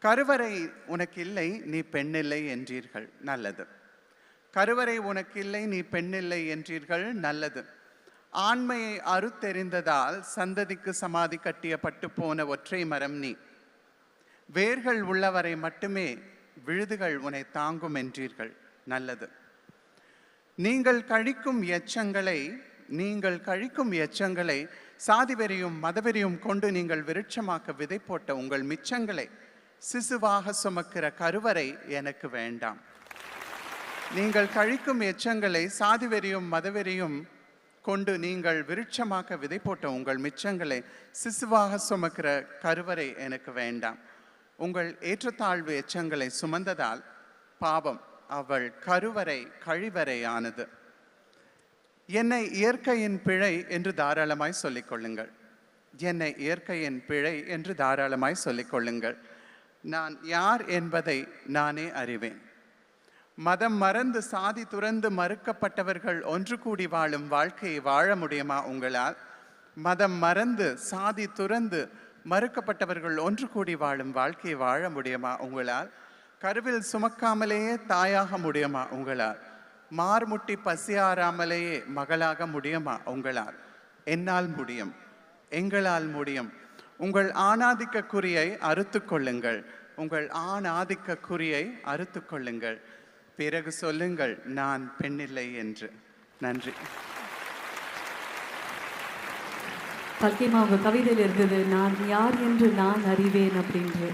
கருவறை உனக்கில்லை, நீ பெண்ணில்லை என்றீர்கள், நல்லது. கருவறை உனக்கில்லை, நீ பெண்ணில்லை என்றீர்கள், நல்லது. ஆண்மையை அறுத்தெறிந்ததால் சந்ததிக்கு சமாதி கட்டிய பட்டுப்போன ஒற்றை மரம் நீ. வேர்கள் உள்ளவரை மட்டுமே விழுதுகள் உன்னை தாங்கும் என்றீர்கள், நல்லது. நீங்கள் கழிக்கும் எச்சங்களை சாதிவெறியும் மதவெறியும் கொண்டு நீங்கள் விருட்சமாக்க விதை போட்ட உங்கள் மிச்சங்களை சிசுவாக சுமக்கிற கருவறை எனக்கு வேண்டாம். நீங்கள் கழிக்கும் எச்சங்களை சாதிவெறியும் மதவெறியும் கொண்டு நீங்கள் விருட்சமாக்க விதை போட்ட உங்கள் மிச்சங்களை சிசுவாக சுமக்கிற கருவறை எனக்கு வேண்டாம். உங்கள் ஏற்றத்தாழ்வு எச்சங்களை சுமந்ததால் பாவம் அவள் கருவறை கழிவறையானது. என்னை இயற்கையின் பிழை என்று தாராளமாய் சொல்லிக்கொள்ளுங்கள். என்னை இயற்கையின் பிழை என்று தாராளமாய் சொல்லிக்கொள்ளுங்கள். நான் யார் என்பதை நானே அறிவேன். மதம் மறந்து சாதி துறந்து மறுக்கப்பட்டவர்கள் ஒன்று கூடி வாழும் வாழ்க்கையை வாழ முடியுமா உங்களால்? மதம் மறந்து சாதி துறந்து மறுக்கப்பட்டவர்கள் ஒன்று கூடி வாழும் வாழ்க்கையை வாழ முடியுமா உங்களால்? கருவில் சுமக்காமலேயே தாயாக முடியுமா உங்களால்? மார்முட்டி பசியாராமலேயே மகளாக முடியுமா உங்களால்? என்னால் முடியும், எங்களால் முடியும். உங்கள் ஆணாதிக்க குறியை அறுத்து கொள்ளுங்கள். உங்கள் ஆணாதிக்க குறியை அறுத்து கொள்ளுங்கள். பிறகு சொல்லுங்கள் நான் பெண்ணில்லை என்று. நன்றி. பத்திமா, உங்க கவிதையில் இருந்தது நான் யார் என்று நான் அறிவேன் அப்படின்று.